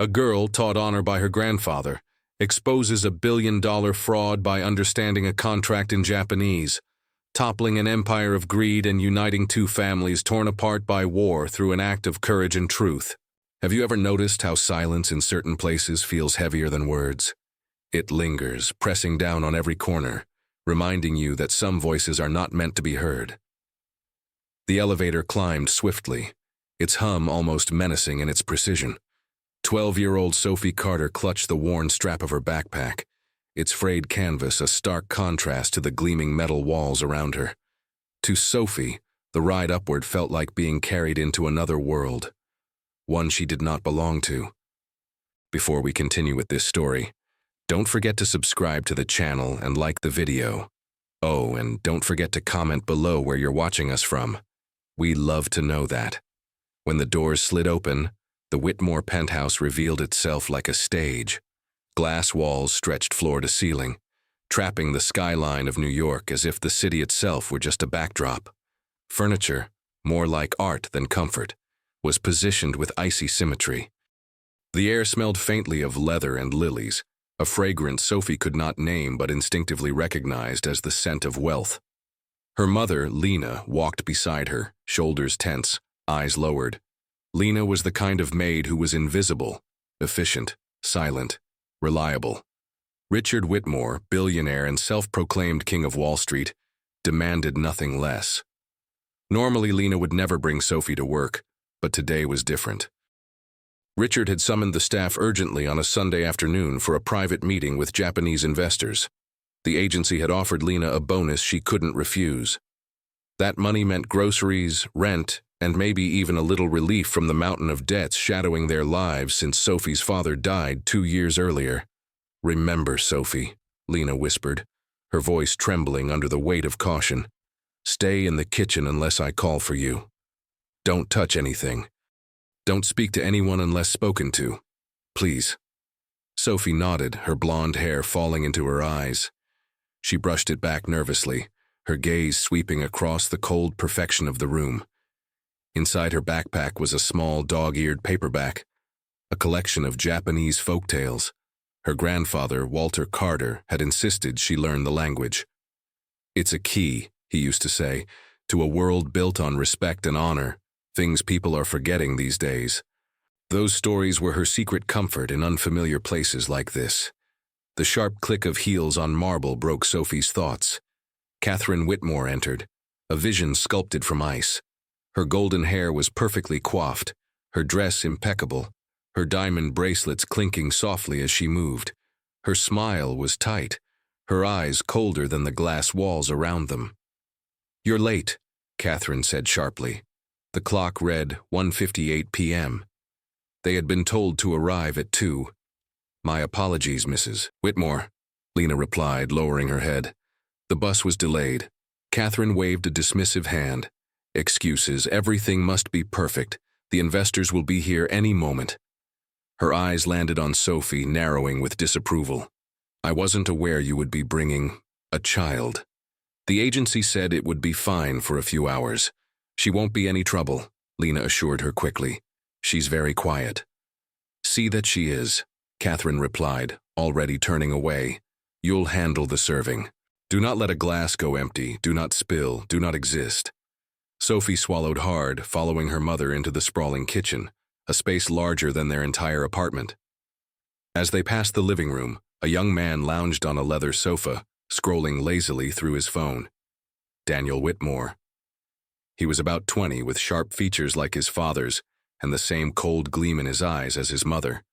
A girl taught honor by her grandfather exposes a billion-dollar fraud by understanding a contract in Japanese, toppling an empire of greed and uniting two families torn apart by war through an act of courage and truth. Have you ever noticed how silence in certain places feels heavier than words? It lingers, pressing down on every corner, reminding you that some voices are not meant to be heard. The elevator climbed swiftly, its hum almost menacing in its precision. 12-year-old Sophie Carter clutched the worn strap of her backpack, its frayed canvas a stark contrast to the gleaming metal walls around her. To Sophie, the ride upward felt like being carried into another world, one she did not belong to. Before we continue with this story, don't forget to subscribe to the channel and like the video. Oh, and don't forget to comment below where you're watching us from. We love to know that. When the doors slid open, the Whitmore penthouse revealed itself like a stage. Glass walls stretched floor to ceiling, trapping the skyline of New York as if the city itself were just a backdrop. Furniture, more like art than comfort, was positioned with icy symmetry. The air smelled faintly of leather and lilies, a fragrance Sophie could not name but instinctively recognized as the scent of wealth. Her mother, Lena, walked beside her, shoulders tense, eyes lowered. Lena was the kind of maid who was invisible, efficient, silent, reliable. Richard Whitmore, billionaire and self-proclaimed king of Wall Street, demanded nothing less. Normally, Lena would never bring Sophie to work, but today was different. Richard had summoned the staff urgently on a Sunday afternoon for a private meeting with Japanese investors. The agency had offered Lena a bonus she couldn't refuse. That money meant groceries, rent, and maybe even a little relief from the mountain of debts shadowing their lives since Sophie's father died 2 years earlier. "Remember, Sophie," Lena whispered, her voice trembling under the weight of caution. "Stay in the kitchen unless I call for you. Don't touch anything. Don't speak to anyone unless spoken to. Please." Sophie nodded, her blonde hair falling into her eyes. She brushed it back nervously, her gaze sweeping across the cold perfection of the room. Inside her backpack was a small dog-eared paperback, a collection of Japanese folk tales. Her grandfather, Walter Carter, had insisted she learn the language. "It's a key," he used to say, "to a world built on respect and honor, things people are forgetting these days." Those stories were her secret comfort in unfamiliar places like this. The sharp click of heels on marble broke Sophie's thoughts. Catherine Whitmore entered, a vision sculpted from ice. Her golden hair was perfectly coiffed, her dress impeccable, her diamond bracelets clinking softly as she moved. Her smile was tight, her eyes colder than the glass walls around them. "You're late," Catherine said sharply. The clock read 1:58 p.m. They had been told to arrive at 2. "My apologies, Mrs. Whitmore," Lena replied, lowering her head. The bus was delayed. Catherine waved a dismissive hand. "Excuses, everything must be perfect. The investors will be here any moment." Her eyes landed on Sophie, narrowing with disapproval. "I wasn't aware you would be bringing a child. The agency said it would be fine for a few hours. She won't be any trouble," Lena assured her quickly. "She's very quiet." "See that she is," Catherine replied, already turning away. "You'll handle the serving. Do not let a glass go empty, do not spill, do not exist." Sophie swallowed hard, following her mother into the sprawling kitchen, a space larger than their entire apartment. As they passed the living room, a young man lounged on a leather sofa, scrolling lazily through his phone. Daniel Whitmore. He was about 20, with sharp features like his father's, and the same cold gleam in his eyes as his mother.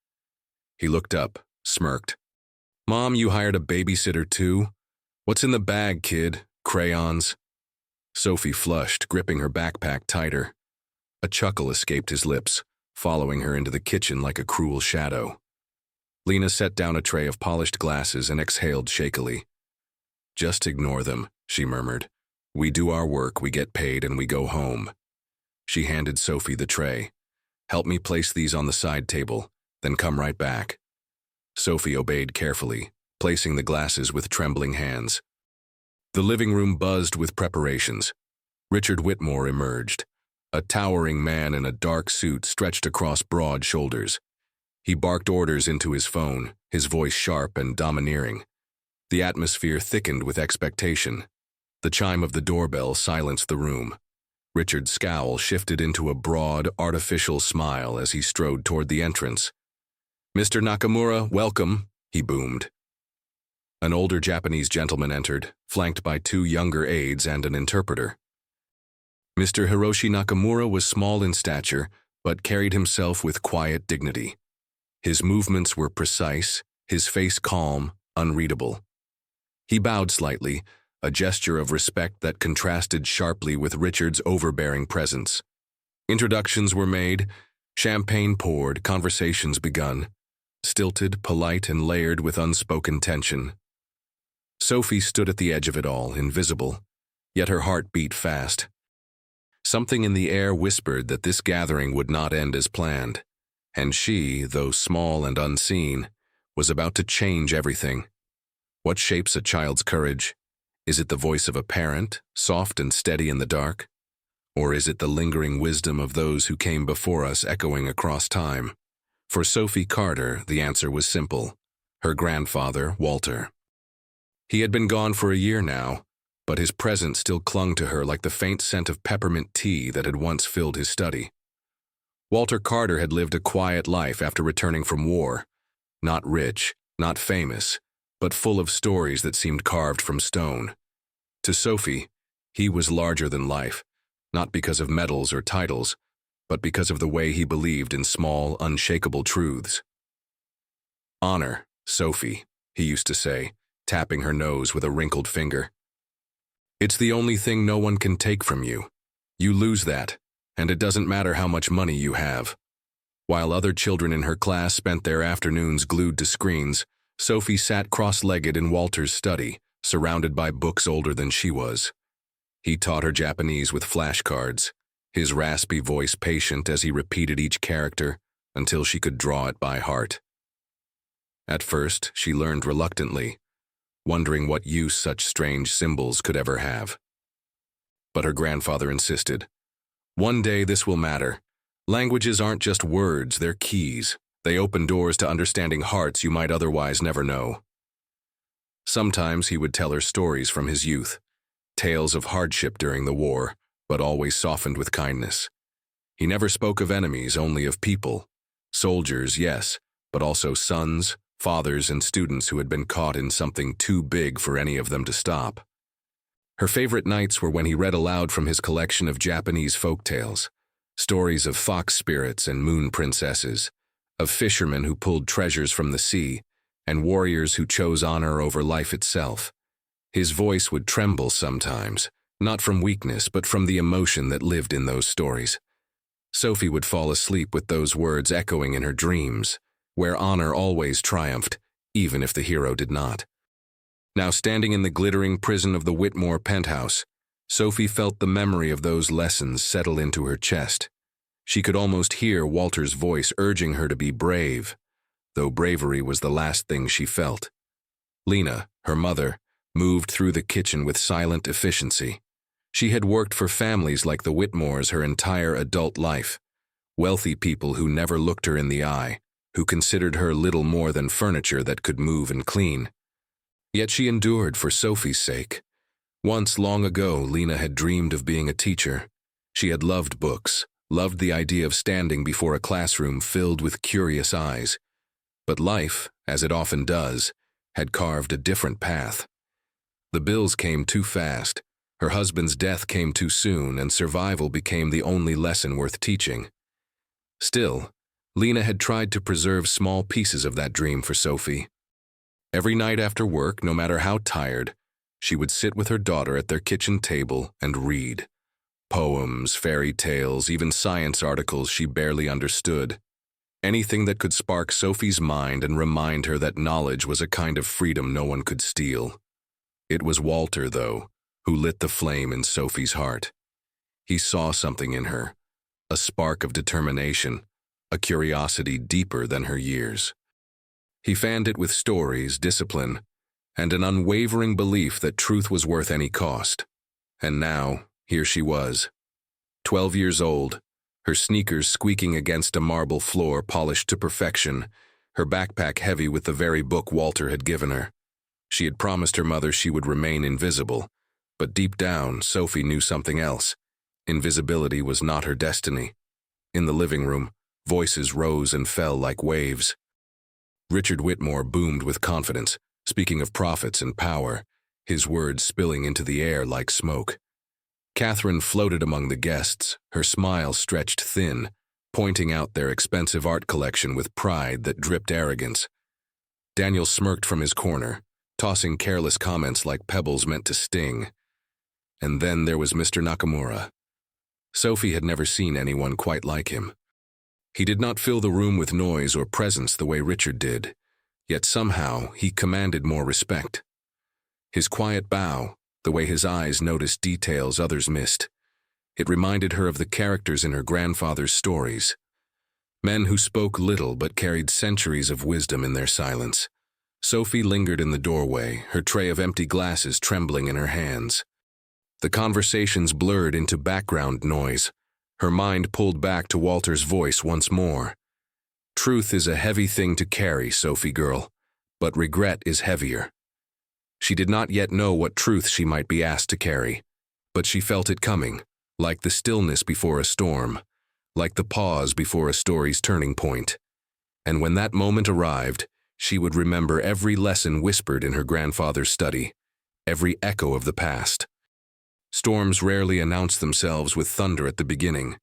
He looked up, smirked. "Mom, you hired a babysitter too? What's in the bag, kid? Crayons?" Sophie flushed, gripping her backpack tighter. A chuckle escaped his lips, following her into the kitchen like a cruel shadow. Lena set down a tray of polished glasses and exhaled shakily. "Just ignore them," she murmured. "We do our work, we get paid, and we go home." She handed Sophie the tray. "Help me place these on the side table, then come right back." Sophie obeyed carefully, placing the glasses with trembling hands. The living room buzzed with preparations. Richard Whitmore emerged, a towering man in a dark suit stretched across broad shoulders. He barked orders into his phone, his voice sharp and domineering. The atmosphere thickened with expectation. The chime of the doorbell silenced the room. Richard's scowl shifted into a broad, artificial smile as he strode toward the entrance. "Mr. Nakamura, welcome," he boomed. An older Japanese gentleman entered, flanked by two younger aides and an interpreter. Mr. Hiroshi Nakamura was small in stature, but carried himself with quiet dignity. His movements were precise, his face calm, unreadable. He bowed slightly, a gesture of respect that contrasted sharply with Richard's overbearing presence. Introductions were made, champagne poured, conversations begun, stilted, polite, and layered with unspoken tension. Sophie stood at the edge of it all, invisible, yet her heart beat fast. Something in the air whispered that this gathering would not end as planned, and she, though small and unseen, was about to change everything. What shapes a child's courage? Is it the voice of a parent, soft and steady in the dark? Or is it the lingering wisdom of those who came before us echoing across time? For Sophie Carter, the answer was simple: her grandfather, Walter. He had been gone for a year now, but his presence still clung to her like the faint scent of peppermint tea that had once filled his study. Walter Carter had lived a quiet life after returning from war. Not rich, not famous, but full of stories that seemed carved from stone. To Sophie, he was larger than life, not because of medals or titles, but because of the way he believed in small, unshakable truths. "Honor, Sophie," he used to say, tapping her nose with a wrinkled finger. "It's the only thing no one can take from you. You lose that, and it doesn't matter how much money you have." While other children in her class spent their afternoons glued to screens, Sophie sat cross-legged in Walter's study, surrounded by books older than she was. He taught her Japanese with flashcards, his raspy voice patient as he repeated each character until she could draw it by heart. At first, she learned reluctantly, wondering what use such strange symbols could ever have. But her grandfather insisted, "One day this will matter. Languages aren't just words, they're keys. They open doors to understanding hearts you might otherwise never know." Sometimes he would tell her stories from his youth, tales of hardship during the war, but always softened with kindness. He never spoke of enemies, only of people. Soldiers, yes, but also sons, fathers, and students who had been caught in something too big for any of them to stop. Her favorite nights were when he read aloud from his collection of Japanese folk tales, stories of fox spirits and moon princesses, of fishermen who pulled treasures from the sea, and warriors who chose honor over life itself. His voice would tremble sometimes, not from weakness but from the emotion that lived in those stories. Sophie would fall asleep with those words echoing in her dreams, where honor always triumphed, even if the hero did not. Now standing in the glittering prison of the Whitmore penthouse, Sophie felt the memory of those lessons settle into her chest. She could almost hear Walter's voice urging her to be brave, though bravery was the last thing she felt. Lena, her mother, moved through the kitchen with silent efficiency. She had worked for families like the Whitmores her entire adult life, wealthy people who never looked her in the eye, who considered her little more than furniture that could move and clean. Yet she endured for Sophie's sake. Once, long ago, Lena had dreamed of being a teacher. She had loved books, loved the idea of standing before a classroom filled with curious eyes. But life, as it often does, had carved a different path. The bills came too fast, her husband's death came too soon, and survival became the only lesson worth teaching. Still, Lena had tried to preserve small pieces of that dream for Sophie. Every night after work, no matter how tired, she would sit with her daughter at their kitchen table and read. Poems, fairy tales, even science articles she barely understood. Anything that could spark Sophie's mind and remind her that knowledge was a kind of freedom no one could steal. It was Walter, though, who lit the flame in Sophie's heart. He saw something in her, a spark of determination, a curiosity deeper than her years. He fanned it with stories, discipline, and an unwavering belief that truth was worth any cost. And now, here she was, 12 years old, her sneakers squeaking against a marble floor polished to perfection, her backpack heavy with the very book Walter had given her. She had promised her mother she would remain invisible, but deep down, Sophie knew something else. Invisibility was not her destiny. In the living room, voices rose and fell like waves. Richard Whitmore boomed with confidence, speaking of profits and power, his words spilling into the air like smoke. Catherine floated among the guests, her smile stretched thin, pointing out their expensive art collection with pride that dripped arrogance. Daniel smirked from his corner, tossing careless comments like pebbles meant to sting. And then there was Mr. Nakamura. Sophie had never seen anyone quite like him. He did not fill the room with noise or presence the way Richard did, yet somehow he commanded more respect. His quiet bow, the way his eyes noticed details others missed, it reminded her of the characters in her grandfather's stories. Men who spoke little but carried centuries of wisdom in their silence. Sophie lingered in the doorway, her tray of empty glasses trembling in her hands. The conversations blurred into background noise. Her mind pulled back to Walter's voice once more. Truth is a heavy thing to carry, Sophie girl, but regret is heavier. She did not yet know what truth she might be asked to carry, but she felt it coming, like the stillness before a storm, like the pause before a story's turning point. And when that moment arrived, she would remember every lesson whispered in her grandfather's study, every echo of the past. Storms rarely announce themselves with thunder at the beginning.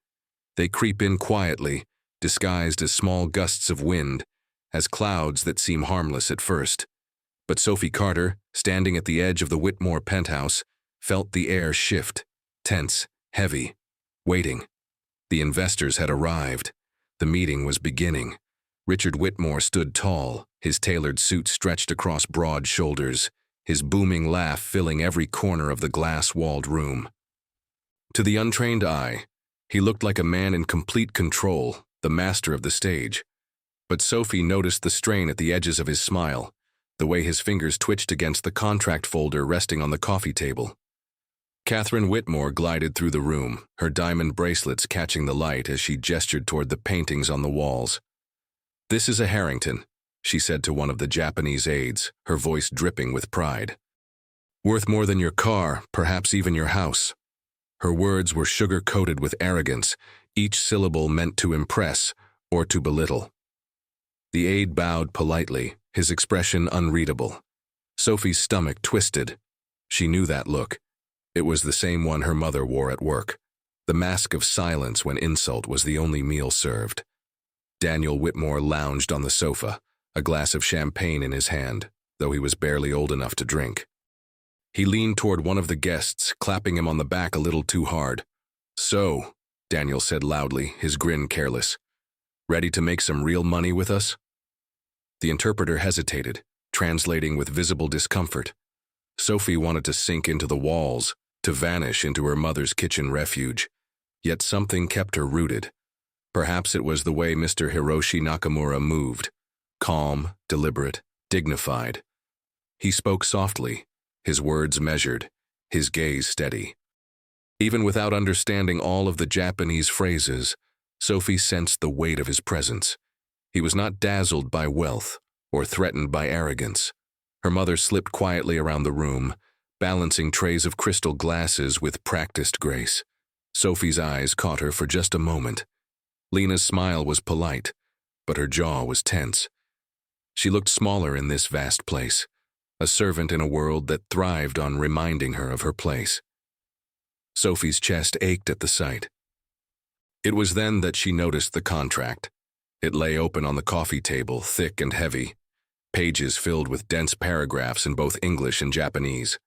They creep in quietly, disguised as small gusts of wind, as clouds that seem harmless at first. But Sophie Carter, standing at the edge of the Whitmore penthouse, felt the air shift, tense, heavy, waiting. The investors had arrived. The meeting was beginning. Richard Whitmore stood tall, his tailored suit stretched across broad shoulders, his booming laugh filling every corner of the glass-walled room. To the untrained eye, he looked like a man in complete control, the master of the stage. But Sophie noticed the strain at the edges of his smile, the way his fingers twitched against the contract folder resting on the coffee table. Catherine Whitmore glided through the room, her diamond bracelets catching the light as she gestured toward the paintings on the walls. "This is a Harrington," she said to one of the Japanese aides, her voice dripping with pride. "Worth more than your car, perhaps even your house." Her words were sugar-coated with arrogance, each syllable meant to impress or to belittle. The aide bowed politely, his expression unreadable. Sophie's stomach twisted. She knew that look. It was the same one her mother wore at work, the mask of silence when insult was the only meal served. Daniel Whitmore lounged on the sofa, a glass of champagne in his hand, though he was barely old enough to drink. He leaned toward one of the guests, clapping him on the back a little too hard. "So," Daniel said loudly, his grin careless, "ready to make some real money with us?" The interpreter hesitated, translating with visible discomfort. Sophie wanted to sink into the walls, to vanish into her mother's kitchen refuge. Yet something kept her rooted. Perhaps it was the way Mr. Hiroshi Nakamura moved, calm, deliberate, dignified. He spoke softly, his words measured, his gaze steady. Even without understanding all of the Japanese phrases, Sophie sensed the weight of his presence. He was not dazzled by wealth or threatened by arrogance. Her mother slipped quietly around the room, balancing trays of crystal glasses with practiced grace. Sophie's eyes caught her for just a moment. Lena's smile was polite, but her jaw was tense. She looked smaller in this vast place, a servant in a world that thrived on reminding her of her place. Sophie's chest ached at the sight. It was then that she noticed the contract. It lay open on the coffee table, thick and heavy, pages filled with dense paragraphs in both English and Japanese.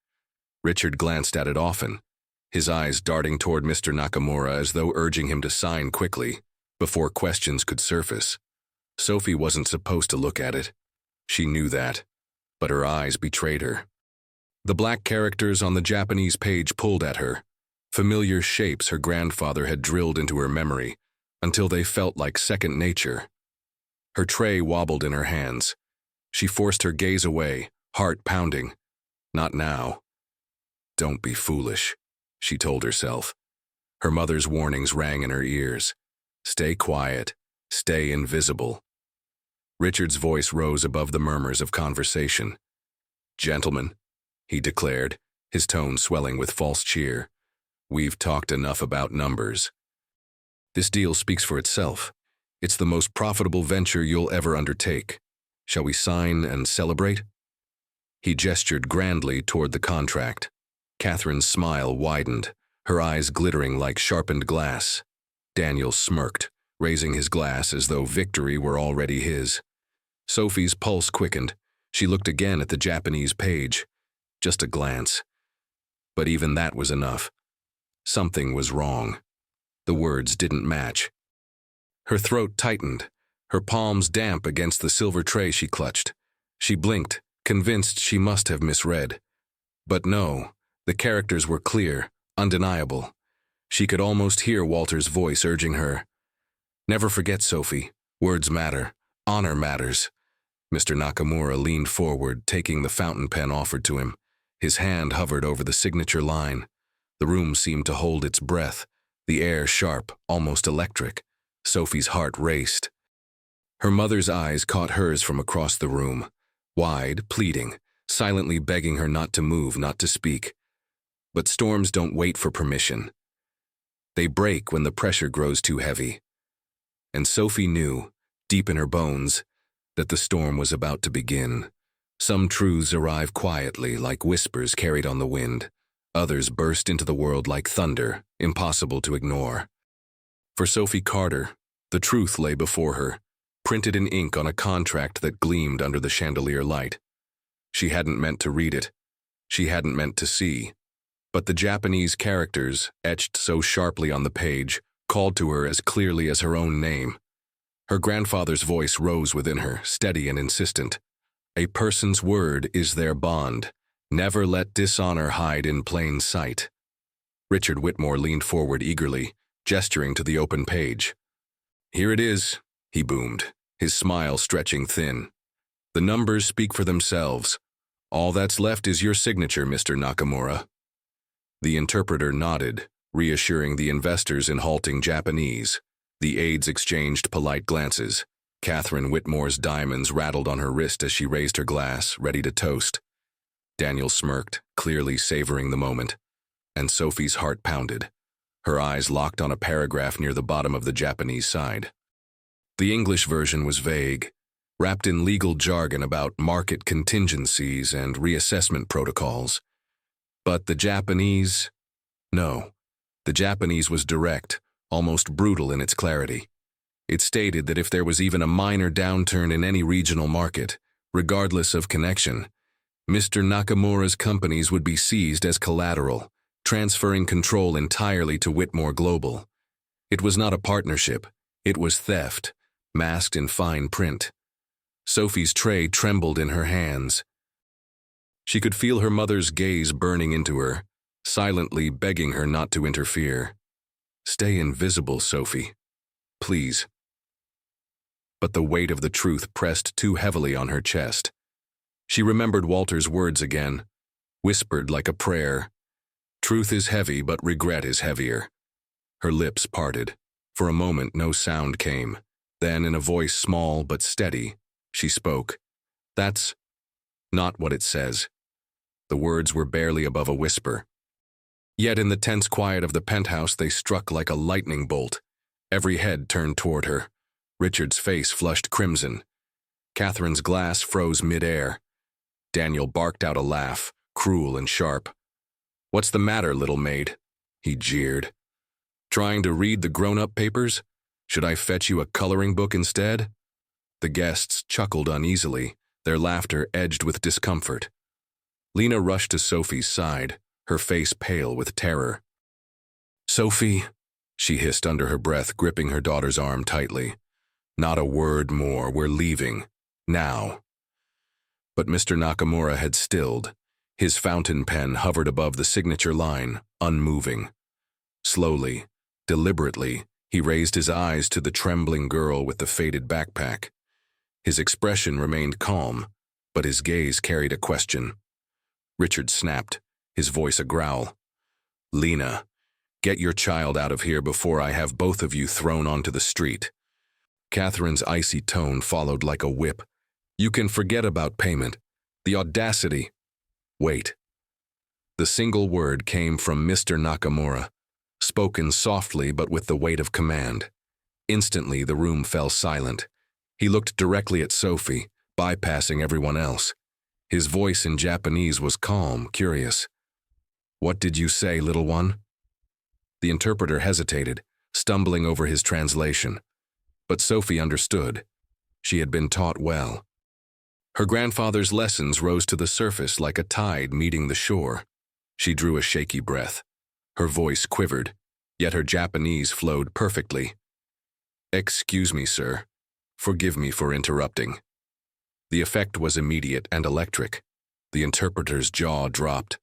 Richard glanced at it often, his eyes darting toward Mr. Nakamura as though urging him to sign quickly, before questions could surface. Sophie wasn't supposed to look at it. She knew that, but her eyes betrayed her. The black characters on the Japanese page pulled at her, familiar shapes her grandfather had drilled into her memory, until they felt like second nature. Her tray wobbled in her hands. She forced her gaze away, heart pounding. Not now. "Don't be foolish," she told herself. Her mother's warnings rang in her ears. Stay quiet. Stay invisible. Richard's voice rose above the murmurs of conversation. Gentlemen, he declared, his tone swelling with false cheer, we've talked enough about numbers. This deal speaks for itself. It's the most profitable venture you'll ever undertake. Shall we sign and celebrate? He gestured grandly toward the contract. Catherine's smile widened, her eyes glittering like sharpened glass. Daniel smirked, raising his glass as though victory were already his. Sophie's pulse quickened. She looked again at the Japanese page. Just a glance. But even that was enough. Something was wrong. The words didn't match. Her throat tightened, her palms damp against the silver tray she clutched. She blinked, convinced she must have misread. But no, the characters were clear, undeniable. She could almost hear Walter's voice urging her. Never forget, Sophie. Words matter. Honor matters. Mr. Nakamura leaned forward, taking the fountain pen offered to him. His hand hovered over the signature line. The room seemed to hold its breath, the air sharp, almost electric. Sophie's heart raced. Her mother's eyes caught hers from across the room, wide, pleading, silently begging her not to move, not to speak. But storms don't wait for permission. They break when the pressure grows too heavy. And Sophie knew, deep in her bones, that the storm was about to begin. Some truths arrive quietly, like whispers carried on the wind. Others burst into the world like thunder, impossible to ignore. For Sophie Carter, the truth lay before her, printed in ink on a contract that gleamed under the chandelier light. She hadn't meant to read it. She hadn't meant to see. But the Japanese characters, etched so sharply on the page, called to her as clearly as her own name. Her grandfather's voice rose within her, steady and insistent. A person's word is their bond. Never let dishonor hide in plain sight. Richard Whitmore leaned forward eagerly, gesturing to the open page. Here it is, he boomed, his smile stretching thin. The numbers speak for themselves. All that's left is your signature, Mr. Nakamura. The interpreter nodded, reassuring the investors in halting Japanese. The aides exchanged polite glances. Catherine Whitmore's diamonds rattled on her wrist as she raised her glass, ready to toast. Daniel smirked, clearly savoring the moment. And Sophie's heart pounded. Her eyes locked on a paragraph near the bottom of the Japanese side. The English version was vague, wrapped in legal jargon about market contingencies and reassessment protocols. But the Japanese? No. The Japanese was direct, almost brutal in its clarity. It stated that if there was even a minor downturn in any regional market, regardless of connection, Mr. Nakamura's companies would be seized as collateral, transferring control entirely to Whitmore Global. It was not a partnership, it was theft, masked in fine print. Sophie's tray trembled in her hands. She could feel her mother's gaze burning into her, silently begging her not to interfere. Stay invisible, Sophie. Please. But the weight of the truth pressed too heavily on her chest. She remembered Walter's words again, whispered like a prayer. Truth is heavy, but regret is heavier. Her lips parted. For a moment, no sound came. Then, in a voice small but steady, she spoke. That's not what it says. The words were barely above a whisper. Yet in the tense quiet of the penthouse, they struck like a lightning bolt. Every head turned toward her. Richard's face flushed crimson. Catherine's glass froze mid-air. Daniel barked out a laugh, cruel and sharp. What's the matter, little maid? He jeered. Trying to read the grown-up papers? Should I fetch you a coloring book instead? The guests chuckled uneasily, their laughter edged with discomfort. Lena rushed to Sophie's side, her face pale with terror. Sophie, she hissed under her breath, gripping her daughter's arm tightly. Not a word more, we're leaving. Now. But Mr. Nakamura had stilled. His fountain pen hovered above the signature line, unmoving. Slowly, deliberately, he raised his eyes to the trembling girl with the faded backpack. His expression remained calm, but his gaze carried a question. Richard snapped, his voice a growl. Lena, Get your child out of here before I have both of you thrown onto the street. Catherine's icy tone followed like a whip. You can forget about payment. The audacity. Wait. The single word came from Mr. Nakamura, spoken softly but with the weight of command. Instantly, the room fell silent. He looked directly at Sophie, bypassing everyone else. His voice in Japanese was calm, curious. What did you say, little one? The interpreter hesitated, stumbling over his translation. But Sophie understood. She had been taught well. Her grandfather's lessons rose to the surface like a tide meeting the shore. She drew a shaky breath. Her voice quivered, yet her Japanese flowed perfectly. Excuse me, sir. Forgive me for interrupting. The effect was immediate and electric. The interpreter's jaw dropped.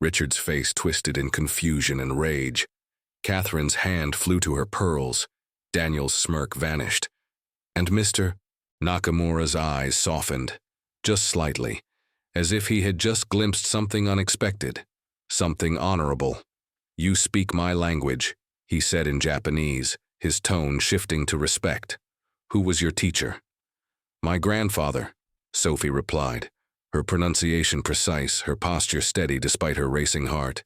Richard's face twisted in confusion and rage. Catherine's hand flew to her pearls. Daniel's smirk vanished. And Mr. Nakamura's eyes softened, just slightly, as if he had just glimpsed something unexpected, something honorable. You speak my language, he said in Japanese, his tone shifting to respect. Who was your teacher? My grandfather, Sophie replied, her pronunciation precise, her posture steady despite her racing heart.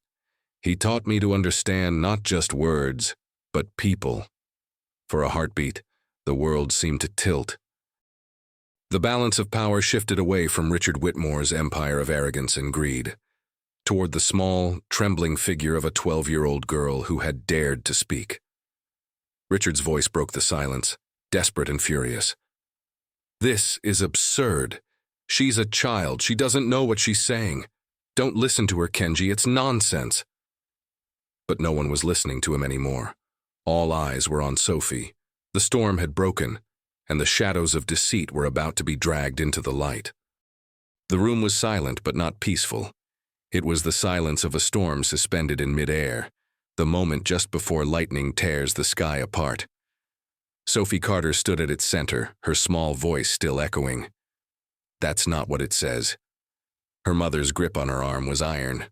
He taught me to understand not just words, but people. For a heartbeat, the world seemed to tilt. The balance of power shifted away from Richard Whitmore's empire of arrogance and greed, toward the small, trembling figure of a 12-year-old girl who had dared to speak. Richard's voice broke the silence, desperate and furious. This is absurd. She's a child. She doesn't know what she's saying. Don't listen to her, Kenji. It's nonsense. But no one was listening to him anymore. All eyes were on Sophie. The storm had broken, and the shadows of deceit were about to be dragged into the light. The room was silent but not peaceful. It was the silence of a storm suspended in midair, the moment just before lightning tears the sky apart. Sophie Carter stood at its center, her small voice still echoing. That's not what it says. Her mother's grip on her arm was iron.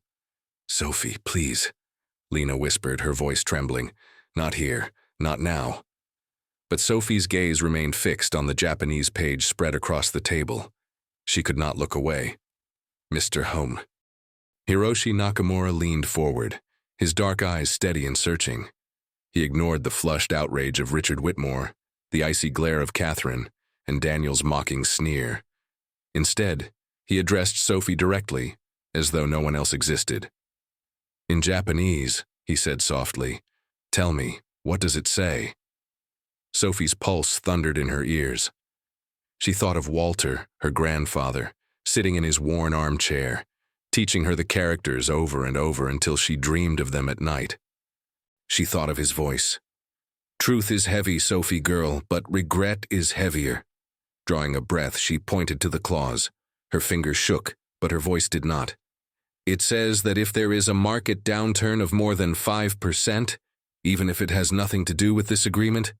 Sophie, please, Lena whispered, her voice trembling. Not here, not now. But Sophie's gaze remained fixed on the Japanese page spread across the table. She could not look away. Mr. Home. Hiroshi Nakamura leaned forward, his dark eyes steady and searching. He ignored the flushed outrage of Richard Whitmore, the icy glare of Catherine, and Daniel's mocking sneer. Instead, he addressed Sophie directly, as though no one else existed. In Japanese, he said softly, "Tell me, what does it say?" Sophie's pulse thundered in her ears. She thought of Walter, her grandfather, sitting in his worn armchair, teaching her the characters over and over until she dreamed of them at night. She thought of his voice. Truth is heavy, Sophie girl, but regret is heavier. Drawing a breath, she pointed to the clause. Her fingers shook, but her voice did not. It says that if there is a market downturn of more than 5%, even if it has nothing to do with this agreement,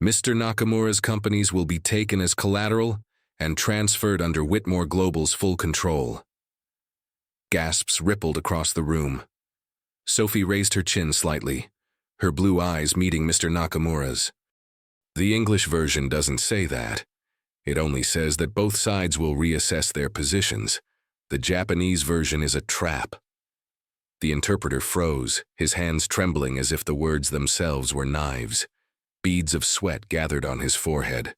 Mr. Nakamura's companies will be taken as collateral and transferred under Whitmore Global's full control. Gasps rippled across the room. Sophie raised her chin slightly, her blue eyes meeting Mr. Nakamura's. The English version doesn't say that. It only says that both sides will reassess their positions. The Japanese version is a trap. The interpreter froze, his hands trembling as if the words themselves were knives. Beads of sweat gathered on his forehead.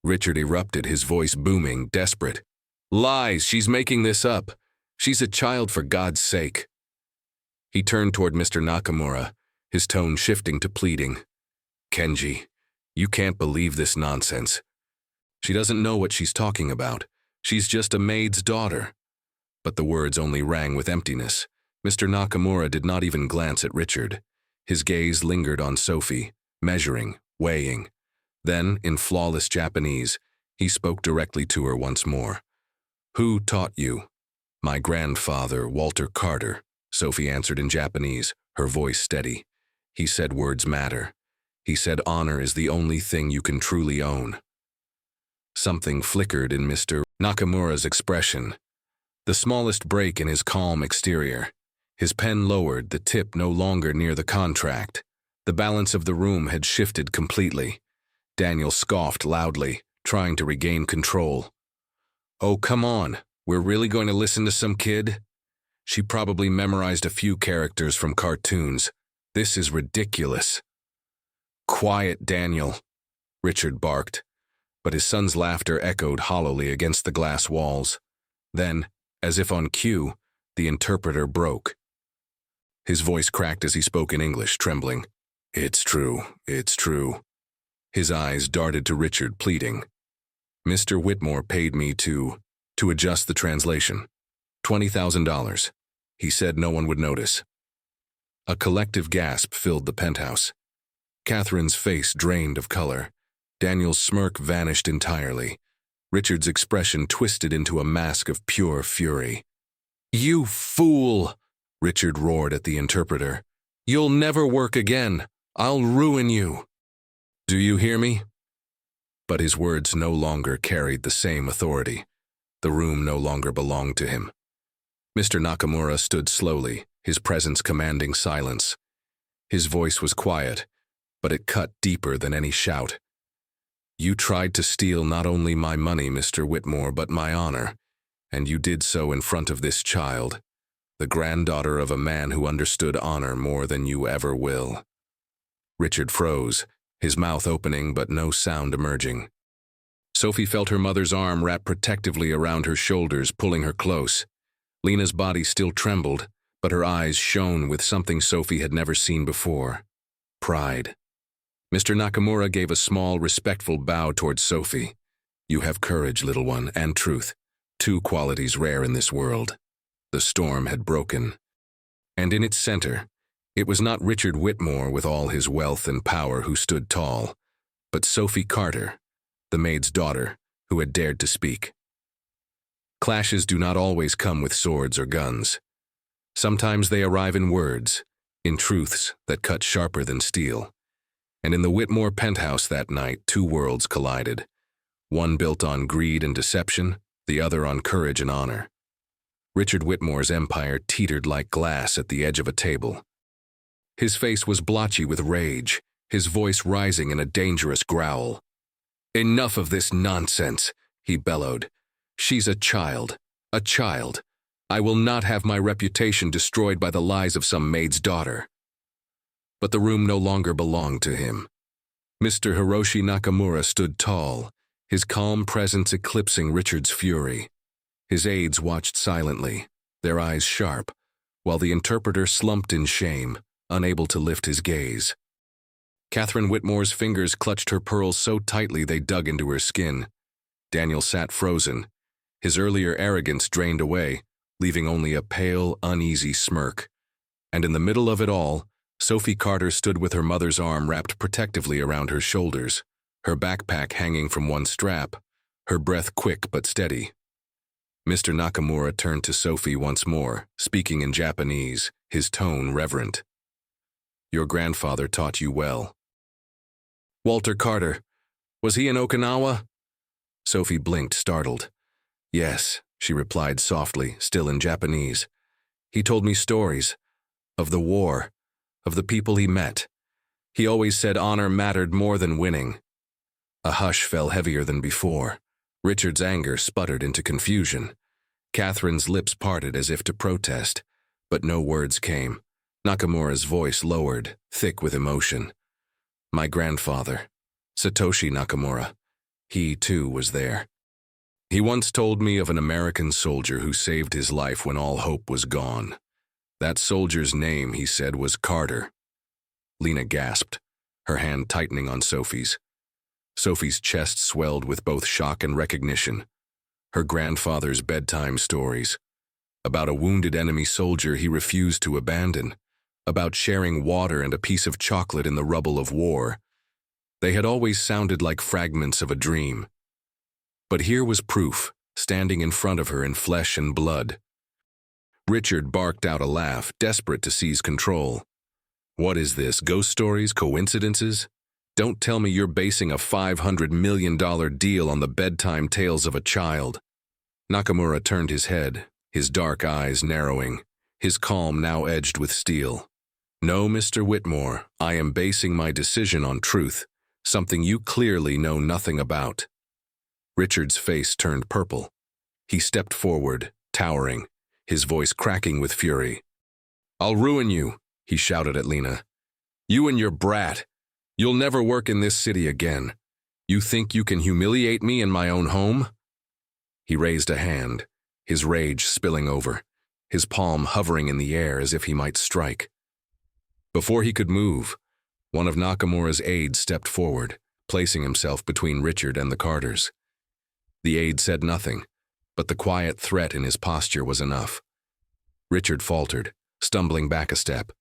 Richard erupted, his voice booming, desperate. Lies, she's making this up. She's a child, for God's sake. He turned toward Mr. Nakamura, his tone shifting to pleading. Kenji, you can't believe this nonsense. She doesn't know what she's talking about. She's just a maid's daughter. But the words only rang with emptiness. Mr. Nakamura did not even glance at Richard. His gaze lingered on Sophie, measuring, weighing. Then, in flawless Japanese, he spoke directly to her once more. Who taught you? My grandfather, Walter Carter, Sophie answered in Japanese, her voice steady. He said words matter. He said honor is the only thing you can truly own. Something flickered in Mr. Nakamura's expression. The smallest break in his calm exterior. His pen lowered, the tip no longer near the contract. The balance of the room had shifted completely. Daniel scoffed loudly, trying to regain control. "Oh, come on. We're really going to listen to some kid?" She probably memorized a few characters from cartoons. This is ridiculous. "Quiet, Daniel," Richard barked, but his son's laughter echoed hollowly against the glass walls. Then, as if on cue, the interpreter broke. His voice cracked as he spoke in English, trembling. "It's true, it's true." His eyes darted to Richard, pleading. "Mr. Whitmore paid me to adjust the translation. $20,000. He said no one would notice." A collective gasp filled the penthouse. Catherine's face drained of color. Daniel's smirk vanished entirely. Richard's expression twisted into a mask of pure fury. "You fool!" Richard roared at the interpreter. "You'll never work again. I'll ruin you." "Do you hear me?" But his words no longer carried the same authority. The room no longer belonged to him. Mr. Nakamura stood slowly, his presence commanding silence. His voice was quiet, but it cut deeper than any shout. "You tried to steal not only my money, Mr. Whitmore, but my honor, and you did so in front of this child, the granddaughter of a man who understood honor more than you ever will." Richard froze, his mouth opening but no sound emerging. Sophie felt her mother's arm wrap protectively around her shoulders, pulling her close. Lena's body still trembled, but her eyes shone with something Sophie had never seen before: pride. Mr. Nakamura gave a small, respectful bow towards Sophie. "You have courage, little one, and truth, two qualities rare in this world." The storm had broken. And in its center, it was not Richard Whitmore with all his wealth and power who stood tall, but Sophie Carter, the maid's daughter, who had dared to speak. Clashes do not always come with swords or guns. Sometimes they arrive in words, in truths that cut sharper than steel. And in the Whitmore penthouse that night, two worlds collided. One built on greed and deception, the other on courage and honor. Richard Whitmore's empire teetered like glass at the edge of a table. His face was blotchy with rage, his voice rising in a dangerous growl. "Enough of this nonsense," he bellowed. "She's a child, a child. I will not have my reputation destroyed by the lies of some maid's daughter." But the room no longer belonged to him. Mr. Hiroshi Nakamura stood tall, his calm presence eclipsing Richard's fury. His aides watched silently, their eyes sharp, while the interpreter slumped in shame, unable to lift his gaze. Catherine Whitmore's fingers clutched her pearls so tightly they dug into her skin. Daniel sat frozen, his earlier arrogance drained away, leaving only a pale, uneasy smirk. And in the middle of it all, Sophie Carter stood with her mother's arm wrapped protectively around her shoulders, her backpack hanging from one strap, her breath quick but steady. Mr. Nakamura turned to Sophie once more, speaking in Japanese, his tone reverent. "Your grandfather taught you well." "Walter Carter. Was he in Okinawa?" Sophie blinked, startled. "Yes," she replied softly, still in Japanese. "He told me stories. Of the war. Of the people he met. He always said honor mattered more than winning." A hush fell heavier than before. Richard's anger sputtered into confusion. Catherine's lips parted as if to protest, but no words came. Nakamura's voice lowered, thick with emotion. "My grandfather, Satoshi Nakamura. He, too, was there. He once told me of an American soldier who saved his life when all hope was gone. That soldier's name, he said, was Carter." Lena gasped, her hand tightening on Sophie's. Sophie's chest swelled with both shock and recognition. Her grandfather's bedtime stories. About a wounded enemy soldier he refused to abandon. About sharing water and a piece of chocolate in the rubble of war. They had always sounded like fragments of a dream. But here was proof, standing in front of her in flesh and blood. Richard barked out a laugh, desperate to seize control. "What is this, ghost stories, coincidences? Don't tell me you're basing a $500 million deal on the bedtime tales of a child." Nakamura turned his head, his dark eyes narrowing. his calm now edged with steel. "No, Mr. Whitmore, I am basing my decision on truth, something you clearly know nothing about." Richard's face turned purple. He stepped forward, towering, his voice cracking with fury. "I'll ruin you," he shouted at Lena. "You and your brat. You'll never work in this city again. You think you can humiliate me in my own home?" He raised a hand, his rage spilling over, his palm hovering in the air as if he might strike. Before he could move, one of Nakamura's aides stepped forward, placing himself between Richard and the Carters. The aide said nothing, but the quiet threat in his posture was enough. Richard faltered, stumbling back a step.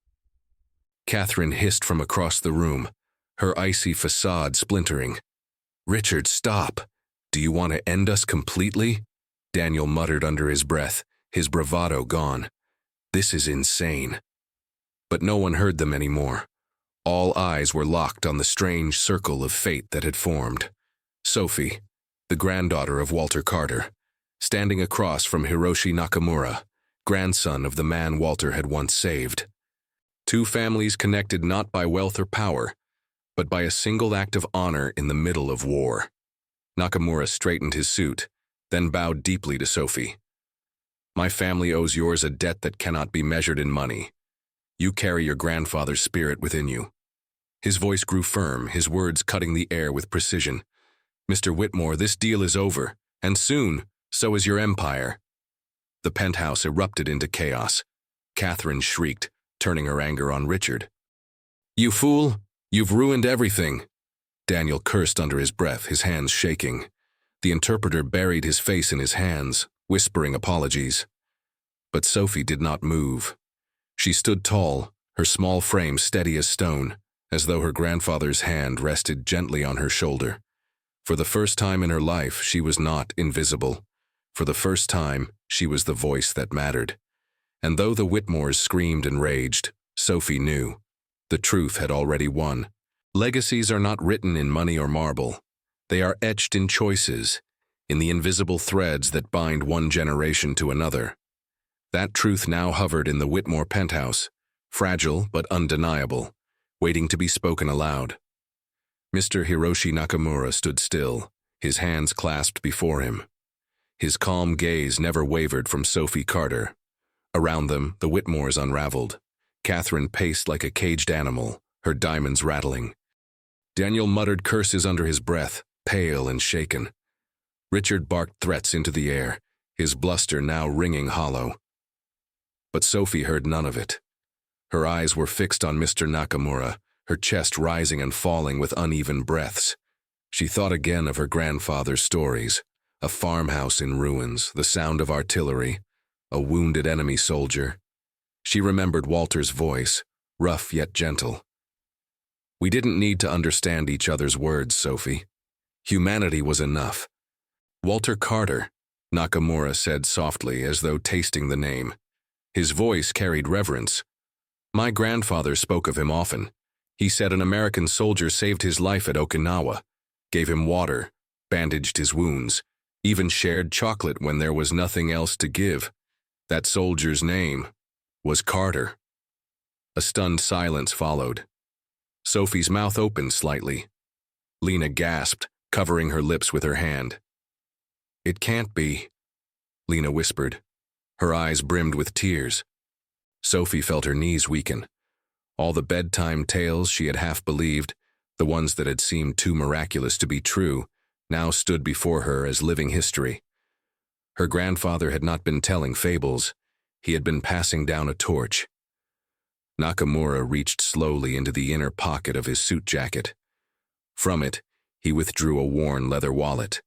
Catherine hissed from across the room, her icy facade splintering. "Richard, stop! Do you want to end us completely?" Daniel muttered under his breath, his bravado gone. "This is insane." But no one heard them anymore. All eyes were locked on the strange circle of fate that had formed. Sophie, the granddaughter of Walter Carter, standing across from Hiroshi Nakamura, grandson of the man Walter had once saved. Two families connected not by wealth or power, but by a single act of honor in the middle of war. Nakamura straightened his suit, then bowed deeply to Sophie. "My family owes yours a debt that cannot be measured in money. You carry your grandfather's spirit within you." His voice grew firm, his words cutting the air with precision. "Mr. Whitmore, this deal is over, and soon, so is your empire." The penthouse erupted into chaos. Catherine shrieked, turning her anger on Richard. "You fool! You've ruined everything!" Daniel cursed under his breath, his hands shaking. The interpreter buried his face in his hands, whispering apologies. But Sophie did not move. She stood tall, her small frame steady as stone, as though her grandfather's hand rested gently on her shoulder. For the first time in her life, she was not invisible. For the first time, she was the voice that mattered. And though the Whitmores screamed and raged, Sophie knew. The truth had already won. Legacies are not written in money or marble. They are etched in choices, in the invisible threads that bind one generation to another. That truth now hovered in the Whitmore penthouse, fragile but undeniable, waiting to be spoken aloud. Mr. Hiroshi Nakamura stood still, his hands clasped before him. His calm gaze never wavered from Sophie Carter. Around them, the Whitmores unraveled. Catherine paced like a caged animal, her diamonds rattling. Daniel muttered curses under his breath, pale and shaken. Richard barked threats into the air, his bluster now ringing hollow. But Sophie heard none of it. Her eyes were fixed on Mr. Nakamura, her chest rising and falling with uneven breaths. She thought again of her grandfather's stories, a farmhouse in ruins, the sound of artillery, a wounded enemy soldier. She remembered Walter's voice, rough yet gentle. "We didn't need to understand each other's words, Sophie. Humanity was enough." "Walter Carter," Nakamura said softly, as though tasting the name. His voice carried reverence. "My grandfather spoke of him often. He said an American soldier saved his life at Okinawa, gave him water, bandaged his wounds, even shared chocolate when there was nothing else to give. That soldier's name was Carter." A stunned silence followed. Sophie's mouth opened slightly. Lena gasped, covering her lips with her hand. "It can't be," Lena whispered. Her eyes brimmed with tears. Sophie felt her knees weaken. All the bedtime tales she had half believed, the ones that had seemed too miraculous to be true, now stood before her as living history. Her grandfather had not been telling fables. He had been passing down a torch. Nakamura reached slowly into the inner pocket of his suit jacket. From it, he withdrew a worn leather wallet.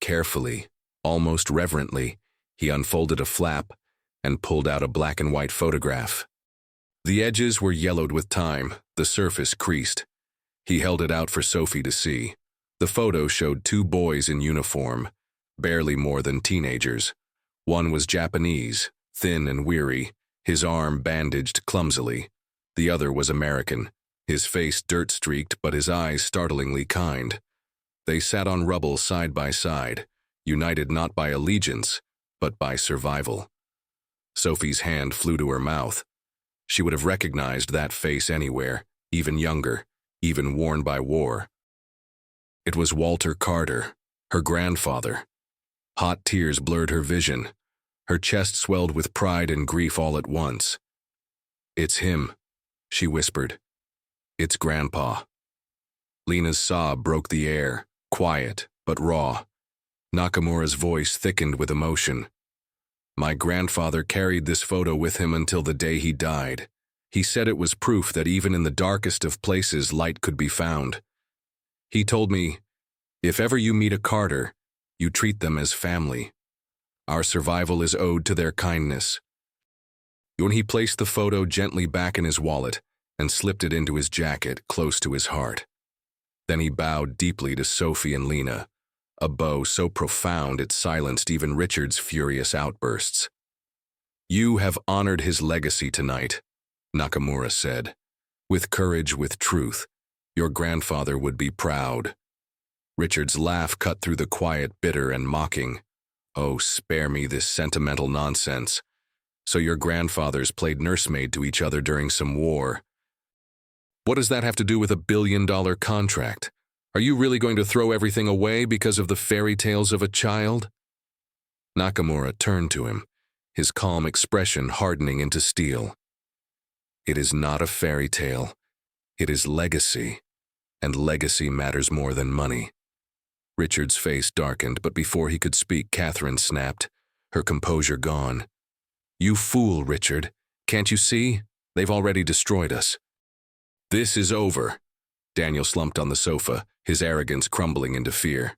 Carefully, almost reverently, he unfolded a flap and pulled out a black and white photograph. The edges were yellowed with time, the surface creased. He held it out for Sophie to see. The photo showed two boys in uniform, barely more than teenagers. One was Japanese, thin and weary, his arm bandaged clumsily. The other was American, his face dirt-streaked but his eyes startlingly kind. They sat on rubble side by side, united not by allegiance, but by survival. Sophie's hand flew to her mouth. She would have recognized that face anywhere, even younger, even worn by war. It was Walter Carter, her grandfather. Hot tears blurred her vision. Her chest swelled with pride and grief all at once. "It's him," she whispered. "It's Grandpa." Lena's sob broke the air, quiet but raw. Nakamura's voice thickened with emotion. "My grandfather carried this photo with him until the day he died. He said it was proof that even in the darkest of places light could be found. He told me, if ever you meet a Carter, you treat them as family. Our survival is owed to their kindness." When he placed the photo gently back in his wallet and slipped it into his jacket close to his heart. Then he bowed deeply to Sophie and Lena, a bow so profound it silenced even Richard's furious outbursts. "You have honored his legacy tonight," Nakamura said. "With courage, with truth. Your grandfather would be proud." Richard's laugh cut through the quiet, bitter and mocking. "Oh, spare me this sentimental nonsense. So your grandfathers played nursemaid to each other during some war. What does that have to do with a billion-dollar contract? Are you really going to throw everything away because of the fairy tales of a child?" Nakamura turned to him, his calm expression hardening into steel. "It is not a fairy tale. It is legacy, and legacy matters more than money." Richard's face darkened, but before he could speak, Catherine snapped, her composure gone. "You fool, Richard. Can't you see? They've already destroyed us." "This is over." Daniel slumped on the sofa, his arrogance crumbling into fear.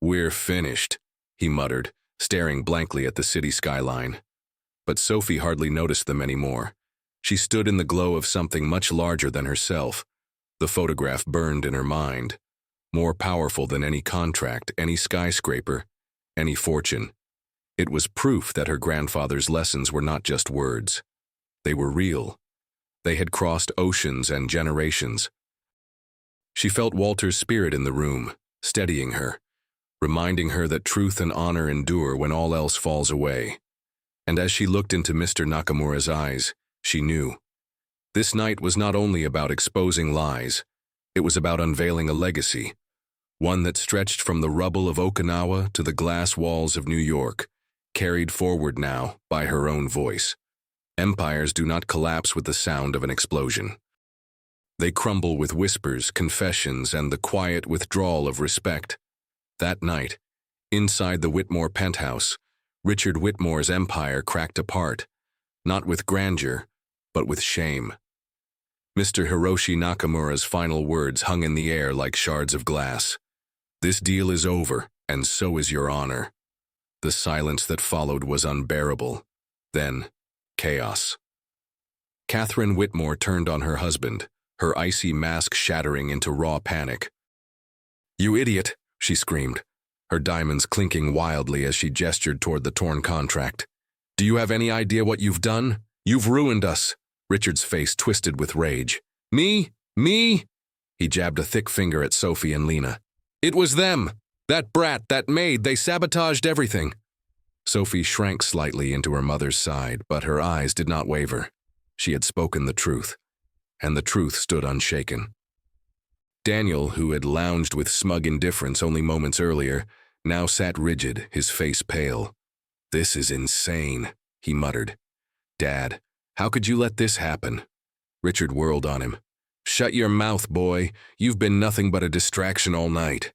"We're finished," he muttered, staring blankly at the city skyline. But Sophie hardly noticed them anymore. She stood in the glow of something much larger than herself. The photograph burned in her mind, more powerful than any contract, any skyscraper, any fortune. It was proof that her grandfather's lessons were not just words. They were real. They had crossed oceans and generations. She felt Walter's spirit in the room, steadying her, reminding her that truth and honor endure when all else falls away. And as she looked into Mr. Nakamura's eyes, she knew. This night was not only about exposing lies, it was about unveiling a legacy, one that stretched from the rubble of Okinawa to the glass walls of New York, carried forward now by her own voice. Empires do not collapse with the sound of an explosion. They crumble with whispers, confessions, and the quiet withdrawal of respect. That night, inside the Whitmore penthouse, Richard Whitmore's empire cracked apart, not with grandeur, but with shame. Mr. Hiroshi Nakamura's final words hung in the air like shards of glass. "This deal is over, and so is your honor." The silence that followed was unbearable. Then, chaos. Catherine Whitmore turned on her husband, her icy mask shattering into raw panic. "You idiot!" she screamed, her diamonds clinking wildly as she gestured toward the torn contract. "Do you have any idea what you've done? You've ruined us!" Richard's face twisted with rage. "Me? Me?" He jabbed a thick finger at Sophie and Lena. "It was them! That brat, that maid, they sabotaged everything." Sophie shrank slightly into her mother's side, but her eyes did not waver. She had spoken the truth, and the truth stood unshaken. Daniel, who had lounged with smug indifference only moments earlier, now sat rigid, his face pale. "This is insane," he muttered. "Dad, how could you let this happen?" Richard whirled on him. "Shut your mouth, boy. You've been nothing but a distraction all night."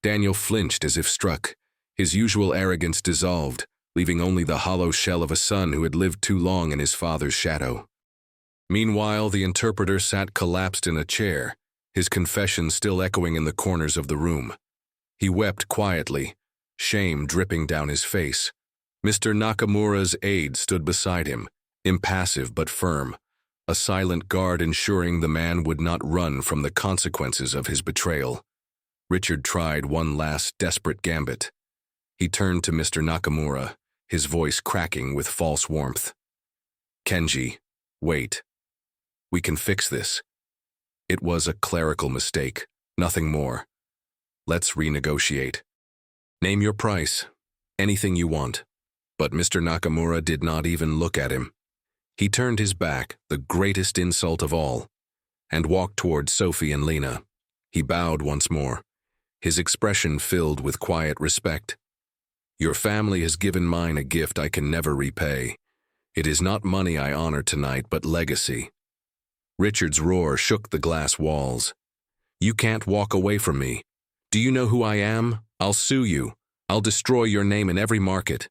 Daniel flinched as if struck. His usual arrogance dissolved, leaving only the hollow shell of a son who had lived too long in his father's shadow. Meanwhile, the interpreter sat collapsed in a chair, his confession still echoing in the corners of the room. He wept quietly, shame dripping down his face. Mr. Nakamura's aide stood beside him, impassive but firm, a silent guard ensuring the man would not run from the consequences of his betrayal. Richard tried one last desperate gambit. He turned to Mr. Nakamura, his voice cracking with false warmth. "Kenji, wait. We can fix this. It was a clerical mistake, nothing more. Let's renegotiate. Name your price, anything you want." But Mr. Nakamura did not even look at him. He turned his back, the greatest insult of all, and walked toward Sophie and Lena. He bowed once more, his expression filled with quiet respect. Your family has given mine a gift I can never repay. It is not money I honor tonight, but legacy. Richard's roar shook the glass walls. You can't walk away from me. Do you know who I am? I'll sue you. I'll destroy your name in every market.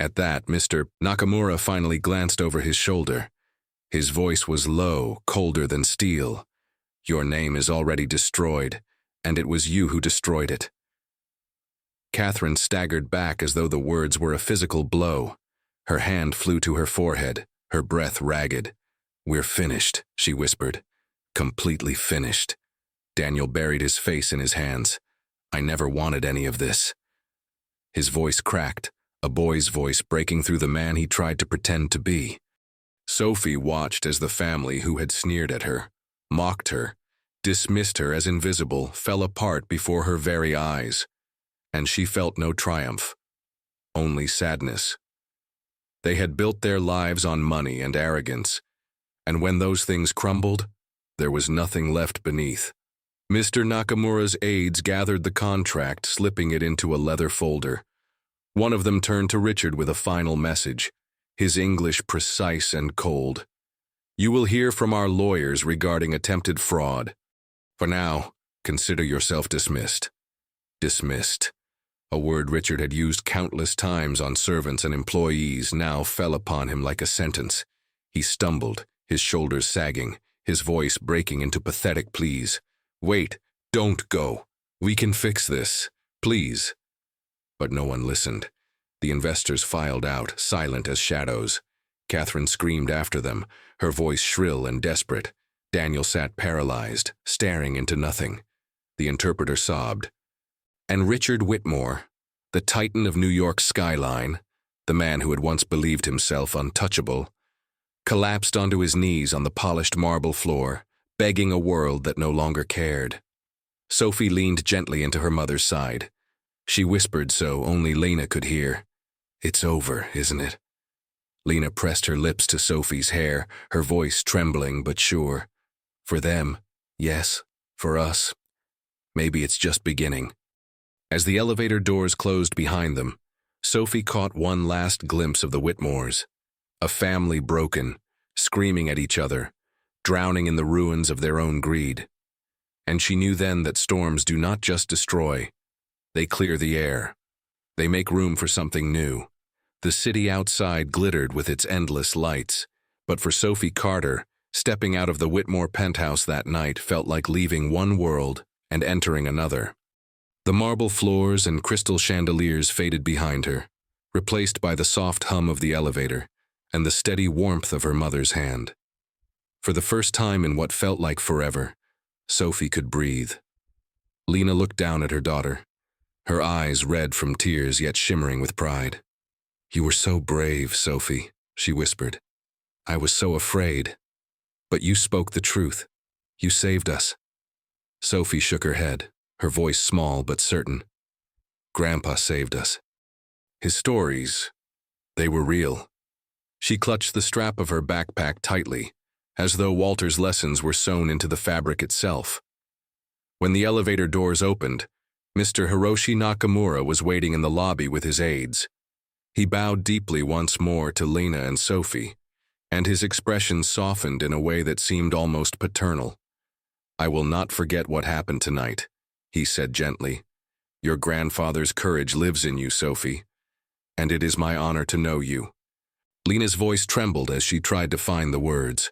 At that, Mr. Nakamura finally glanced over his shoulder. His voice was low, colder than steel. Your name is already destroyed, and it was you who destroyed it. Catherine staggered back as though the words were a physical blow. Her hand flew to her forehead, her breath ragged. We're finished, she whispered. Completely finished. Daniel buried his face in his hands. I never wanted any of this. His voice cracked, a boy's voice breaking through the man he tried to pretend to be. Sophie watched as the family who had sneered at her, mocked her, dismissed her as invisible, fell apart before her very eyes. And she felt no triumph, only sadness. They had built their lives on money and arrogance, and when those things crumbled, there was nothing left beneath. Mr. Nakamura's aides gathered the contract, slipping it into a leather folder. One of them turned to Richard with a final message, his English precise and cold. You will hear from our lawyers regarding attempted fraud. For now, consider yourself dismissed. Dismissed. A word Richard had used countless times on servants and employees now fell upon him like a sentence. He stumbled, his shoulders sagging, his voice breaking into pathetic pleas. Wait, don't go. We can fix this, please. But no one listened. The investors filed out, silent as shadows. Catherine screamed after them, her voice shrill and desperate. Daniel sat paralyzed, staring into nothing. The interpreter sobbed. And Richard Whitmore, the titan of New York's skyline, the man who had once believed himself untouchable, collapsed onto his knees on the polished marble floor, begging a world that no longer cared. Sophie leaned gently into her mother's side. She whispered so only Lena could hear. It's over, isn't it? Lena pressed her lips to Sophie's hair, her voice trembling but sure. For them, yes. For us, maybe it's just beginning. As the elevator doors closed behind them, Sophie caught one last glimpse of the Whitmores, a family broken, screaming at each other, drowning in the ruins of their own greed. And she knew then that storms do not just destroy, they clear the air. They make room for something new. The city outside glittered with its endless lights, but for Sophie Carter, stepping out of the Whitmore penthouse that night felt like leaving one world and entering another. The marble floors and crystal chandeliers faded behind her, replaced by the soft hum of the elevator and the steady warmth of her mother's hand. For the first time in what felt like forever, Sophie could breathe. Lena looked down at her daughter, her eyes red from tears yet shimmering with pride. You were so brave, Sophie, she whispered. I was so afraid. But you spoke the truth. You saved us. Sophie shook her head, her voice small but certain. Grandpa saved us. His stories, they were real. She clutched the strap of her backpack tightly, as though Walter's lessons were sewn into the fabric itself. When the elevator doors opened, Mr. Hiroshi Nakamura was waiting in the lobby with his aides. He bowed deeply once more to Lena and Sophie, and his expression softened in a way that seemed almost paternal. I will not forget what happened tonight, he said gently. Your grandfather's courage lives in you, Sophie, and it is my honor to know you. Lena's voice trembled as she tried to find the words.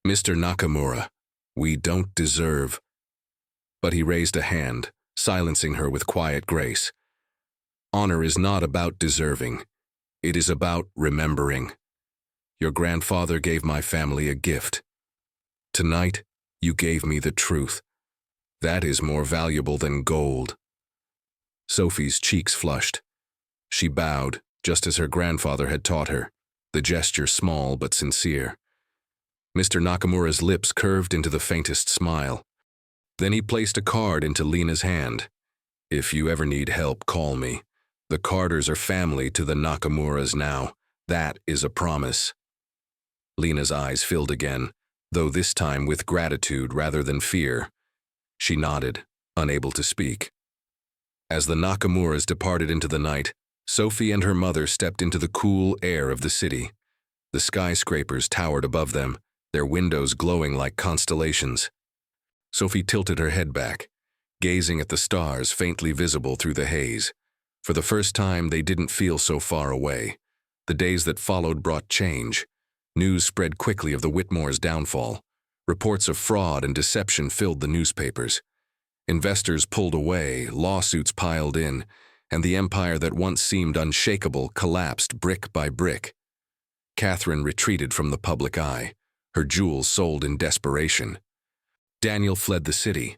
Mr. Nakamura, we don't deserve. But he raised a hand, silencing her with quiet grace. Honor is not about deserving. It is about remembering. Your grandfather gave my family a gift. Tonight, you gave me the truth. That is more valuable than gold. Sophie's cheeks flushed. She bowed, just as her grandfather had taught her, the gesture small but sincere. Mr. Nakamura's lips curved into the faintest smile. Then he placed a card into Lena's hand. If you ever need help, call me. The Carters are family to the Nakamuras now. That is a promise. Lena's eyes filled again, though this time with gratitude rather than fear. She nodded, unable to speak. As the Nakamuras departed into the night, Sophie and her mother stepped into the cool air of the city. The skyscrapers towered above them, their windows glowing like constellations. Sophie tilted her head back, gazing at the stars faintly visible through the haze. For the first time, they didn't feel so far away. The days that followed brought change. News spread quickly of the Whitmores' downfall. Reports of fraud and deception filled the newspapers. Investors pulled away, lawsuits piled in, and the empire that once seemed unshakable collapsed brick by brick. Catherine retreated from the public eye, her jewels sold in desperation. Daniel fled the city,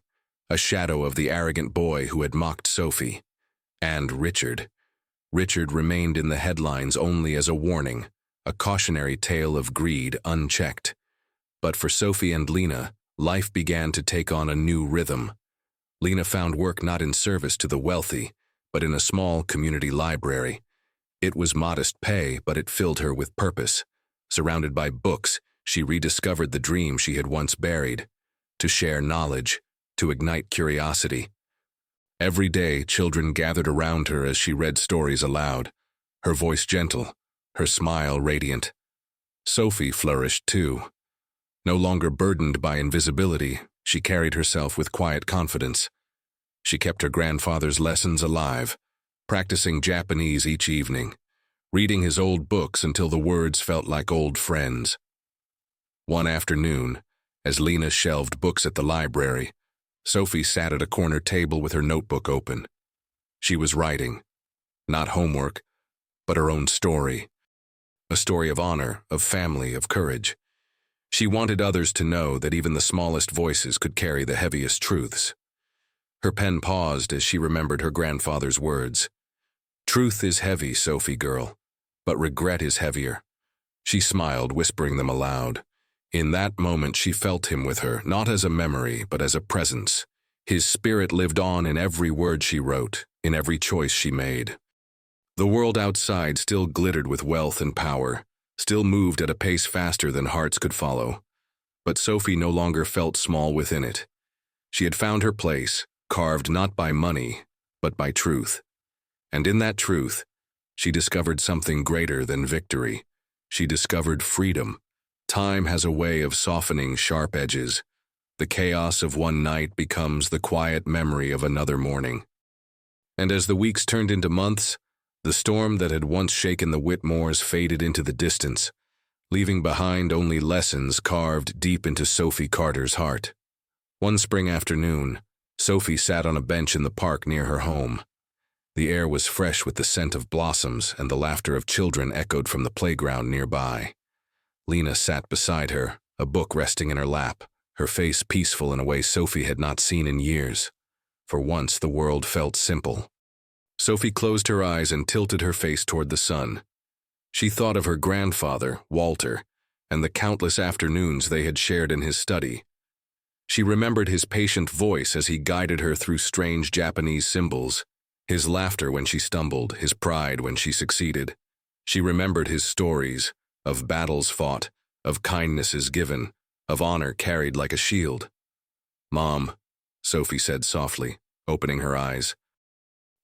a shadow of the arrogant boy who had mocked Sophie. And Richard. Richard remained in the headlines only as a warning, a cautionary tale of greed unchecked. But for Sophie and Lena, life began to take on a new rhythm. Lena found work not in service to the wealthy, but in a small community library. It was modest pay, but it filled her with purpose. Surrounded by books, she rediscovered the dream she had once buried: to share knowledge, to ignite curiosity. Every day, children gathered around her as she read stories aloud, her voice gentle, her smile radiant. Sophie flourished too. No longer burdened by invisibility, she carried herself with quiet confidence. She kept her grandfather's lessons alive, practicing Japanese each evening, reading his old books until the words felt like old friends. One afternoon, as Lena shelved books at the library, Sophie sat at a corner table with her notebook open. She was writing, not homework, but her own story. A story of honor, of family, of courage. She wanted others to know that even the smallest voices could carry the heaviest truths. Her pen paused as she remembered her grandfather's words. "Truth is heavy, Sophie girl, but regret is heavier." She smiled, whispering them aloud. In that moment she felt him with her, not as a memory, but as a presence. His spirit lived on in every word she wrote, in every choice she made. The world outside still glittered with wealth and power, still moved at a pace faster than hearts could follow. But Sophie no longer felt small within it. She had found her place, carved not by money, but by truth. And in that truth, she discovered something greater than victory. She discovered freedom. Time has a way of softening sharp edges. The chaos of one night becomes the quiet memory of another morning. And as the weeks turned into months, the storm that had once shaken the Whitmores faded into the distance, leaving behind only lessons carved deep into Sophie Carter's heart. One spring afternoon, Sophie sat on a bench in the park near her home. The air was fresh with the scent of blossoms, and the laughter of children echoed from the playground nearby. Lena sat beside her, a book resting in her lap, her face peaceful in a way Sophie had not seen in years. For once, the world felt simple. Sophie closed her eyes and tilted her face toward the sun. She thought of her grandfather, Walter, and the countless afternoons they had shared in his study. She remembered his patient voice as he guided her through strange Japanese symbols, his laughter when she stumbled, his pride when she succeeded. She remembered his stories, of battles fought, of kindnesses given, of honor carried like a shield. "Mom," Sophie said softly, opening her eyes,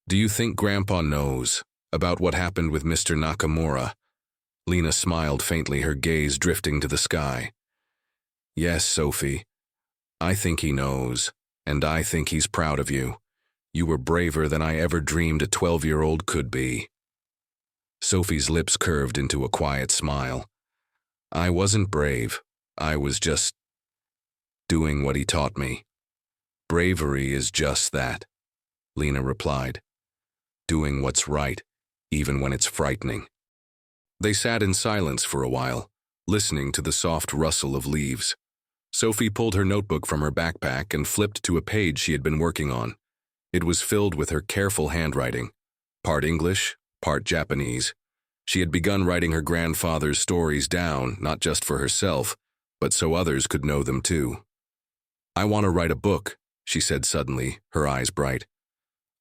"do you think Grandpa knows about what happened with Mr. Nakamura?" Lena smiled faintly, her gaze drifting to the sky. "Yes, Sophie. I think he knows, and I think he's proud of you. You were braver than I ever dreamed a 12-year-old could be." Sophie's lips curved into a quiet smile. "I wasn't brave. I was just doing what he taught me." "Bravery is just that," Lena replied. "Doing what's right, even when it's frightening." They sat in silence for a while, listening to the soft rustle of leaves. Sophie pulled her notebook from her backpack and flipped to a page she had been working on. It was filled with her careful handwriting, part English, part Japanese. She had begun writing her grandfather's stories down, not just for herself, but so others could know them too. "I want to write a book," she said suddenly, her eyes bright.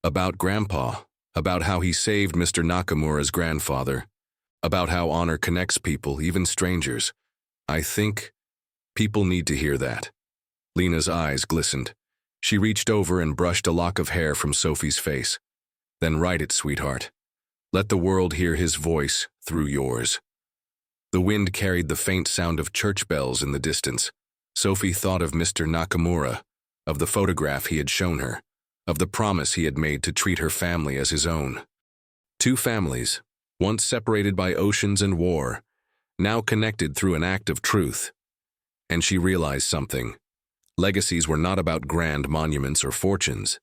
"About Grandpa, about how he saved Mr. Nakamura's grandfather, about how honor connects people, even strangers. I think people need to hear that. Lena's eyes glistened. She reached over and brushed a lock of hair from Sophie's face. Then write it, sweetheart. Let the world hear his voice through yours. The wind carried the faint sound of church bells in the distance. Sophie thought of Mr. Nakamura, of the photograph he had shown her, of the promise he had made to treat her family as his own. Two families, once separated by oceans and war, now connected through an act of truth. And she realized something. Legacies were not about grand monuments or fortunes.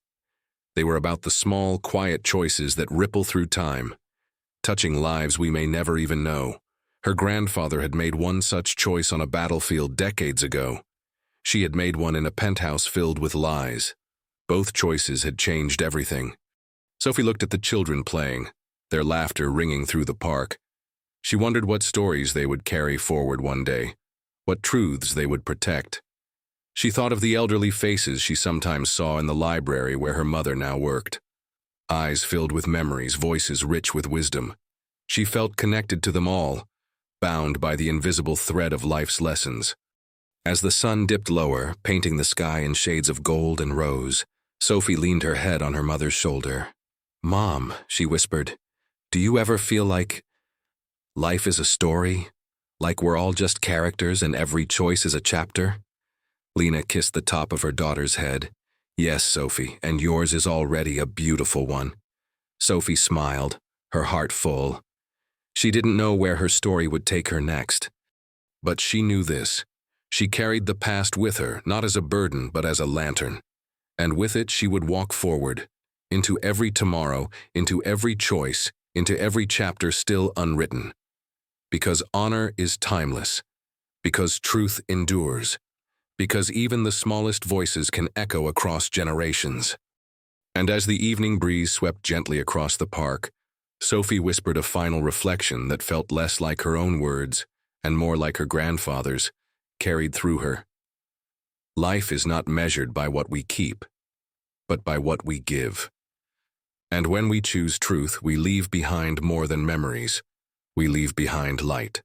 They were about the small, quiet choices that ripple through time, touching lives we may never even know. Her grandfather had made one such choice on a battlefield decades ago. She had made one in a penthouse filled with lies. Both choices had changed everything. Sophie looked at the children playing, their laughter ringing through the park. She wondered what stories they would carry forward one day, what truths they would protect. She thought of the elderly faces she sometimes saw in the library where her mother now worked. Eyes filled with memories, voices rich with wisdom. She felt connected to them all, bound by the invisible thread of life's lessons. As the sun dipped lower, painting the sky in shades of gold and rose, Sophie leaned her head on her mother's shoulder. "Mom," she whispered, "do you ever feel like life is a story? Like we're all just characters and every choice is a chapter?" Lena kissed the top of her daughter's head. "Yes, Sophie, and yours is already a beautiful one." Sophie smiled, her heart full. She didn't know where her story would take her next. But she knew this. She carried the past with her, not as a burden, but as a lantern. And with it she would walk forward, into every tomorrow, into every choice, into every chapter still unwritten. Because honor is timeless. Because truth endures. Because even the smallest voices can echo across generations. And as the evening breeze swept gently across the park, Sophie whispered a final reflection that felt less like her own words and more like her grandfather's, carried through her. Life is not measured by what we keep, but by what we give. And when we choose truth, we leave behind more than memories. We leave behind light.